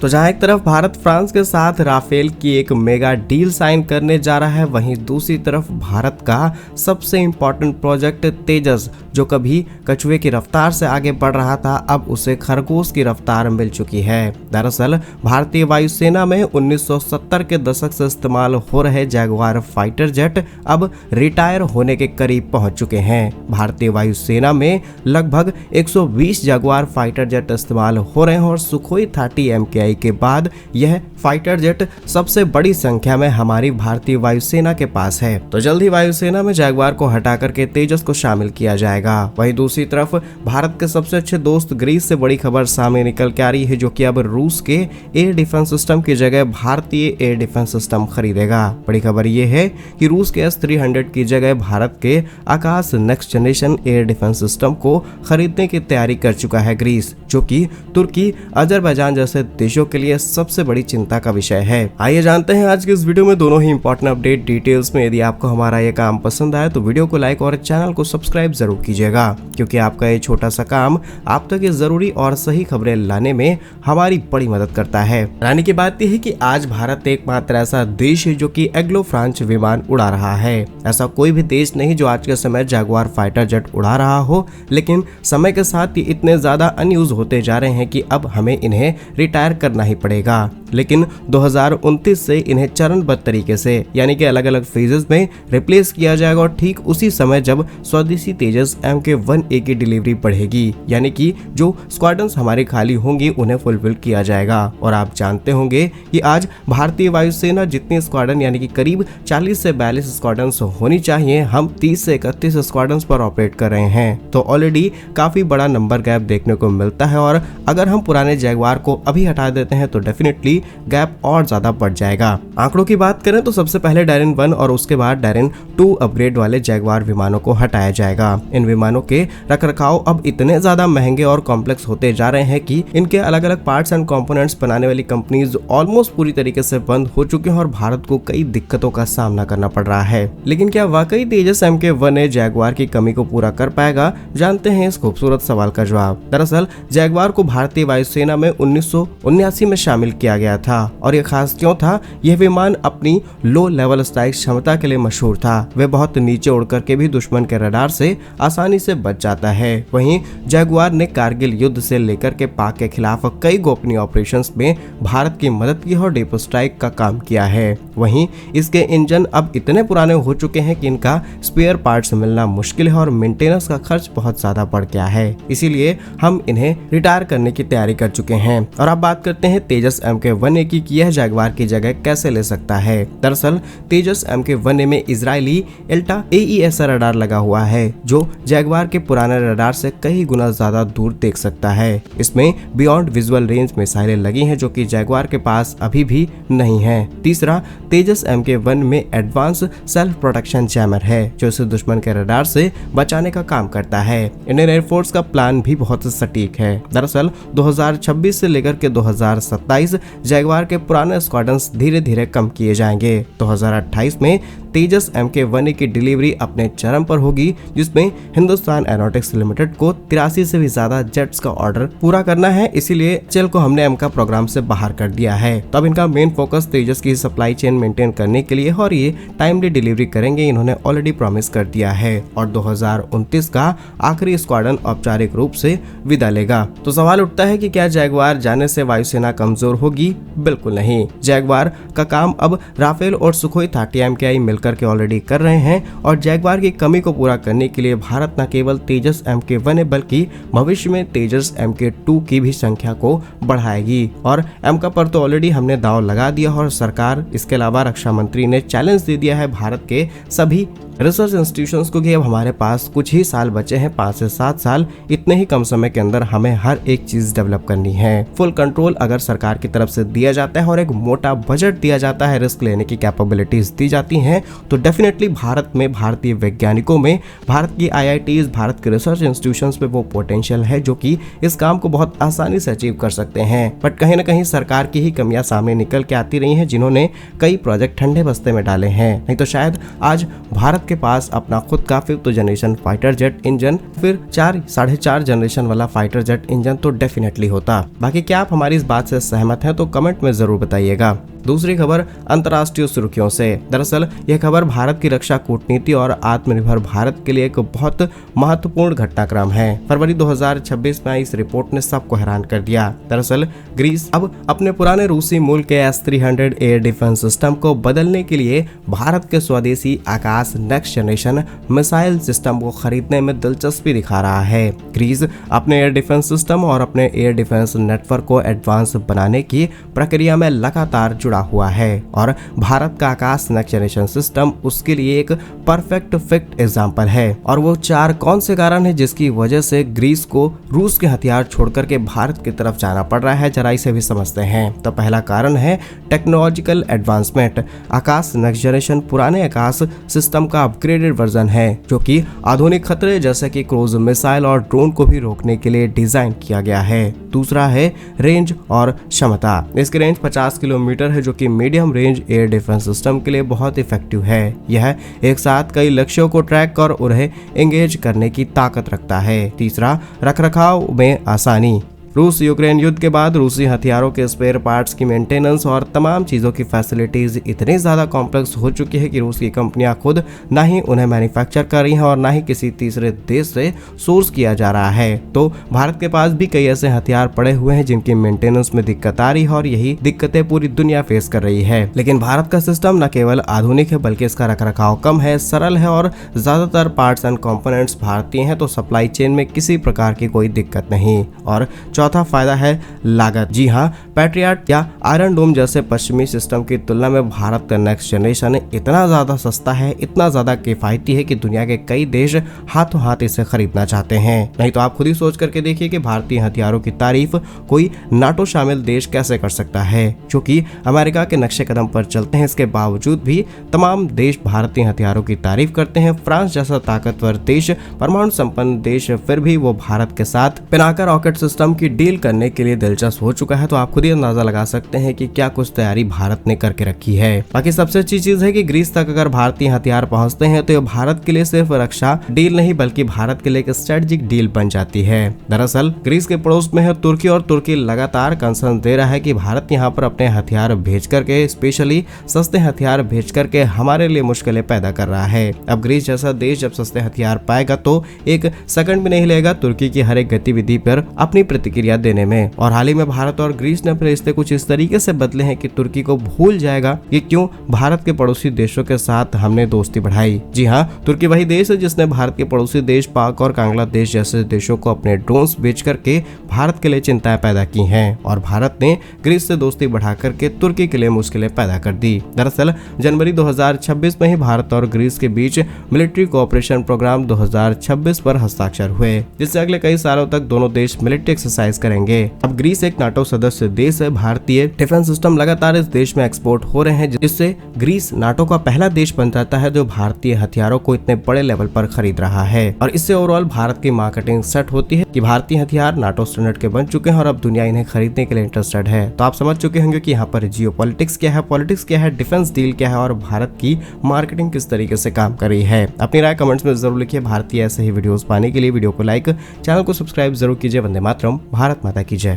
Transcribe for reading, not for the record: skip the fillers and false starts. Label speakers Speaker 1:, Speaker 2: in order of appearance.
Speaker 1: तो जहां एक तरफ भारत फ्रांस के साथ राफेल की एक मेगा डील साइन करने जा रहा है, वहीं दूसरी तरफ भारत का सबसे इंपॉर्टेंट प्रोजेक्ट तेजस, जो कभी कछुए की रफ्तार से आगे बढ़ रहा था, अब उसे खरगोश की रफ्तार मिल चुकी है। दरअसल भारतीय वायुसेना में 1970 के दशक से इस्तेमाल हो रहे जैगुआर फाइटर जेट अब रिटायर होने के करीब पहुंच चुके हैं। भारतीय वायुसेना में लगभग 120 जैगुआर फाइटर जेट इस्तेमाल हो रहे हैं और सुखोई 30 MKI के बाद यह फाइटर जेट सबसे बड़ी संख्या में हमारी भारतीय वायुसेना के पास है। तो जल्द ही वायुसेना में जैगुआर को हटा करके तेजस को शामिल किया जाएगा। वहीं दूसरी तरफ भारत के सबसे अच्छे दोस्त ग्रीस से बड़ी खबर सामने निकल के आ रही है, जो कि अब रूस के एयर डिफेंस सिस्टम की जगह भारतीय एयर डिफेंस सिस्टम खरीदेगा। बड़ी खबर यह है कि रूस के S-300 की जगह भारत के Akash next generation air defence system को खरीदने की तैयारी कर चुका है ग्रीस, जो कि तुर्की, अजरबैजान जैसे देशों के लिए सबसे बड़ी चिंता का विषय है। आइए जानते हैं आज के इस वीडियो में दोनों ही इंपॉर्टेंट अपडेट डिटेल्स में। यदि आपको हमारा ये काम पसंद आए तो वीडियो को लाइक और चैनल को सब्सक्राइब जरूर कीजिएगा, क्योंकि आपका ये छोटा सा काम आप तक ये जरूरी और सही खबरें लाने में हमारी बड़ी मदद करता है। रानी की बात यह है कि आज भारत एकमात्र ऐसा देश है जो कि एग्लो फ्रांच विमान उड़ा रहा है। ऐसा कोई भी देश नहीं जो आज के समय जैगुआर फाइटर जेट उड़ा रहा हो, लेकिन समय के साथ ये इतने ज्यादा अनयूज होते जा रहे हैं कि अब हमें इन्हें रिटायर करना ही पड़ेगा। लेकिन 2029 से इन्हें चरणबद्ध तरीके से यानी कि अलग अलग फेजेस में रिप्लेस किया जाएगा और ठीक उसी समय जब स्वदेशी तेजस Mk-1A की डिलीवरी बढ़ेगी, यानी कि जो स्क्वाड्रन्स हमारी खाली होंगी उन्हें फुलफिल किया जाएगा। और आप जानते होंगे कि आज भारतीय वायुसेना जितनी स्क्वाड्रन यानी कि करीब 40 से 42 स्क्वाड्रन्स होनी चाहिए, हम 30 से 31 स्क्वाड्रन्स पर ऑपरेट कर रहे हैं। तो ऑलरेडी काफी बड़ा नंबर गैप देखने को मिलता है और अगर हम पुराने जैगुआर को अभी हटा देते हैं तो डेफिनेटली गैप और ज्यादा बढ़ जाएगा। आंकड़ों की बात करें तो सबसे पहले डायरेन 1 और उसके बाद डायरेन 2 अपग्रेड वाले जैगुआर विमानों को हटाया जाएगा। इन विमानों के रखरखाव अब इतने ज्यादा महंगे और कॉम्प्लेक्स होते जा रहे हैं कि इनके अलग अलग पार्ट्स एंड कंपोनेंट्स बनाने वाली कंपनीज ऑलमोस्ट पूरी तरीके से बंद हो चुकी हैं और भारत को कई दिक्कतों का सामना करना पड़ रहा है। लेकिन क्या वाकई तेजस Mk-1A जैगुआर की कमी को पूरा कर पाएगा? जानते हैं इस खूबसूरत सवाल का जवाब। दरअसल जैगुआर को भारतीय वायुसेना में 1979 में शामिल किया गया था और ये खास क्यों था? यह विमान अपनी लो लेवल स्ट्राइक क्षमता के लिए मशहूर था। वे बहुत नीचे उड़ करके भी दुश्मन के रडार से आसानी से बच जाता है। वहीं जैगुआर ने कारगिल युद्ध से लेकर के पाक के खिलाफ कई गोपनीय ऑपरेशंस में भारत की मदद की और डीप स्ट्राइक का काम किया है। वहीं इसके इंजन अब इतने पुराने हो चुके हैं कि इनका स्पेयर पार्ट्स मिलना मुश्किल है और मेंटेनेंस का खर्च बहुत ज्यादा बढ़ गया है। इसीलिए हम इन्हें रिटायर करने की तैयारी कर चुके हैं। और अब बात करते हैं तेजस Mk-1A की यह जैगुआर की जगह कैसे ले सकता है। दरअसल तेजस Mk-1A में इजरायली एल्टा AES रडार लगा हुआ है, जो जैगुआर के पुराने रडार से कई गुना ज्यादा दूर देख सकता है। इसमें बियॉन्ड विजुअल रेंज मिसाइलें लगी हैं, जो कि जैगुआर के पास अभी भी नहीं है। तीसरा, तेजस Mk-1 में एडवांस सेल्फ प्रोटेक्शन जैमर है, जो इसे दुश्मन के रडार से बचाने का काम करता है। इंडियन एयरफोर्स का प्लान भी बहुत सटीक है। दरअसल 2026 से लेकर के 2027 जैगुआर के पुराने स्क्वाड्रन्स धीरे धीरे कम किए जाएंगे। 2028 में तेजस Mk-1A की डिलीवरी अपने चरम पर होगी, जिसमें हिंदुस्तान एरोनॉटिक्स लिमिटेड को 83 से भी ज्यादा जेट्स का ऑर्डर पूरा करना है। इसीलिए चल को हमने एमका प्रोग्राम से बाहर कर दिया है। तो अब इनका मेन फोकस तेजस की सप्लाई चेन मेंटेन करने के लिए और ये टाइमली डिलीवरी करेंगे, इन्होंने ऑलरेडी प्रॉमिस कर दिया है। और 2029 का आखिरी स्क्वाड्रन औपचारिक रूप से विदा लेगा। तो सवाल उठता है कि क्या जैगुआर जाने से वायुसेना कमजोर होगी? बिल्कुल नहीं। जैगुआर का काम अब राफेल और सुखोई 30 MKI मिलकर के ऑलरेडी कर रहे हैं और जैगुआर की कमी को पूरा करने के लिए भारत न केवल तेजस Mk-1A बल्कि भविष्य में तेजस Mk-2 की भी संख्या को बढ़ाएगी। और एमका पर तो ऑलरेडी हमने दांव लगा दिया और सरकार, इसके अलावा रक्षा मंत्री ने चैलेंज दे दिया है भारत के सभी रिसर्च इंस्टीट्यूशंस को कि अब हमारे पास कुछ ही साल बचे हैं, 5 से 7 साल। इतने ही कम समय के अंदर हमें हर एक चीज डेवलप करनी है। फुल कंट्रोल अगर सरकार की तरफ से दिया जाता है और एक मोटा बजट दिया जाता है, रिस्क लेने की कैपेबिलिटीज दी जाती हैं, तो डेफिनेटली भारत में, भारतीय वैज्ञानिकों में, भारत की IITs, भारत के रिसर्च इंस्टीट्यूशंस में वो पोटेंशियल है जो कि इस काम को बहुत आसानी से अचीव कर सकते हैं। बट कहीं ना कहीं सरकार की ही कमियां सामने निकल के आती रही हैं, जिन्होंने कई प्रोजेक्ट ठंडे बस्ते में डाले हैं। नहीं तो शायद आज भारत भारत के पास अपना खुद का 5th generation fighter jet engine, फिर 4.5 जनरेशन वाला फाइटर जेट इंजन तो डेफिनेटली होता। बाकी क्या आप हमारी इस बात से सहमत हैं तो कमेंट में जरूर बताइएगा। दूसरी खबर अंतर्राष्ट्रीय सुर्खियों से। दरअसल यह खबर भारत की रक्षा कूटनीति और आत्मनिर्भर भारत के लिए एक बहुत महत्वपूर्ण घटनाक्रम है। फरवरी 2026 में इस रिपोर्ट ने सबको हैरान कर दिया। दरअसल ग्रीस अब अपने पुराने रूसी मूल के S-300 एयर डिफेंस सिस्टम को बदलने के लिए भारत के स्वदेशी आकाश नेक्स्ट जनरेशन मिसाइल सिस्टम को खरीदने में दिलचस्पी दिखा रहा है। ग्रीस अपने एयर डिफेंस सिस्टम और अपने एयर डिफेंस नेटवर्क को एडवांस बनाने की प्रक्रिया में लगातार हुआ है और भारत का आकाश नेक्स्ट जनरेशन सिस्टम उसके लिए एक परफेक्ट फिट एग्जांपल है। और वो 4 कौन से कारण हैं जिसकी वजह से ग्रीस को रूस के हथियार छोड़कर के भारत की तरफ जाना पड़ रहा है, जरा इसे भी समझते हैं। तो पहला कारण है टेक्नोलॉजिकल एडवांसमेंट। आकाश नेक्स्ट जनरेशन पुराने आकाश सिस्टम का अपग्रेडेड वर्जन है जो कि आधुनिक खतरे जैसे कि क्रूज मिसाइल और ड्रोन को भी रोकने के लिए डिजाइन किया गया है। दूसरा है रेंज और क्षमता। इसकी रेंज 50 किलोमीटर है जो कि medium range air defence system के लिए बहुत इफेक्टिव है। यह एक साथ कई लक्ष्यों को ट्रैक कर उन्हें एंगेज करने की ताकत रखता है। तीसरा रखरखाव में आसानी। रूस यूक्रेन युद्ध के बाद रूसी हथियारों के स्पेयर पार्ट्स की मेंटेनेंस और तमाम चीज़ों की फैसिलिटीज इतनी ज़्यादा कॉम्प्लेक्स हो चुकी है कि रूस की कंपनियां खुद ना ही उन्हें मैन्युफैक्चर कर रही हैं और ना ही किसी तीसरे देश से सोर्स किया जा रहा है। तो भारत के पास भी कई ऐसे हथियार पड़े हुए हैं जिनकी मेंटेनेंस में दिक्कत आ रही है और यही दिक्कतें पूरी दुनिया फेस कर रही है। लेकिन भारत का सिस्टम न केवल आधुनिक है बल्कि इसका रखरखाव कम है, सरल है और ज्यादातर पार्ट्स एंड कॉम्पोनेंट्स भारतीय हैं, तो सप्लाई चेन में किसी प्रकार की कोई दिक्कत नहीं। और चौथा फायदा है लागत। जी हाँ, पैट्रियट या आयरन डोम जैसे पश्चिमी सिस्टम की तुलना में भारत का नेक्स्ट जनरेशन इतना ज्यादा सस्ता है, इतना ज्यादा किफायती है कि दुनिया के कई देश हाथों हाथ इसे खरीदना चाहते हैं। नहीं तो आप खुद ही सोच करके देखिए कि भारतीय हथियारों की तारीफ कोई नाटो शामिल देश कैसे कर सकता है, जो कि अमेरिका के नक्शे कदम पर चलते हैं। इसके बावजूद भी तमाम देश भारतीय हथियारों की तारीफ करते हैं। फ्रांस जैसा ताकतवर देश, परमाणु संपन्न देश, फिर भी वो भारत के साथ पिनाका रॉकेट सिस्टम की डील करने के लिए दिलचस्प हो चुका है। तो आप खुद ही अंदाजा लगा सकते हैं कि क्या कुछ तैयारी भारत ने करके रखी है। बाकी सबसे अच्छी चीज है कि ग्रीस तक अगर भारतीय हथियार पहुंचते हैं तो ये भारत के लिए सिर्फ रक्षा डील नहीं बल्कि भारत के लिए एक स्ट्रेटेजिक डील बन जाती है। दरअसल ग्रीस के पड़ोस में है तुर्की और तुर्की लगातार कंसर्न दे रहा है कि भारत यहाँ पर अपने हथियार भेज करके, स्पेशली सस्ते हथियार भेज करके हमारे लिए मुश्किलें पैदा कर रहा है। अब ग्रीस जैसा देश जब सस्ते हथियार पाएगा तो एक सेकंड भी नहीं लेगा तुर्की की हर एक गतिविधि पर अपनी प्रतिक्रिया देने में। और हाल ही में भारत और ग्रीस ने अपने रिश्ते कुछ इस तरीके से बदले हैं कि तुर्की को भूल जाएगा कि क्यों भारत के पड़ोसी देशों के साथ हमने दोस्ती बढ़ाई। जी हाँ, तुर्की वही देश है जिसने भारत के पड़ोसी देश पाक और बांग्लादेश जैसे देशों को अपने ड्रोन्स बेच करके भारत के लिए चिंताएं पैदा की हैं और भारत ने ग्रीस से दोस्ती बढ़ा करके तुर्की के लिए मुश्किलें पैदा कर दी। दरअसल जनवरी 2026 में ही भारत और ग्रीस के बीच मिलिट्री कोऑपरेशन प्रोग्राम 2026 पर हस्ताक्षर हुए, जिससे अगले कई सालों तक दोनों देश मिलिट्री एक्सरसाइज करेंगे। अब ग्रीस एक नाटो सदस्य देश है। भारतीय डिफेंस सिस्टम लगातार इस देश में एक्सपोर्ट हो रहे हैं, जिससे ग्रीस नाटो का पहला देश बन जाता है जो भारतीय हथियारों को इतने बड़े लेवल पर खरीद रहा है। और इससे ओवरऑल भारत की मार्केटिंग सेट होती है कि भारतीय हथियार नाटो स्टैंडर्ड के बन चुके हैं और अब दुनिया इन्हें खरीदने के लिए इंटरेस्टेड है। तो आप समझ चुके होंगे कि यहाँ पर जियोपॉलिटिक्स क्या है, पॉलिटिक्स क्या है, डिफेंस डील क्या है और भारत की मार्केटिंग किस तरीके से काम कर रही है। अपनी राय कमेंट्स में जरूर लिखिए। भारतीय ऐसे ही वीडियोस पाने के लिए वीडियो को लाइक, चैनल को सब्सक्राइब जरूर कीजिए। वंदे मातरम, भारत माता की जय।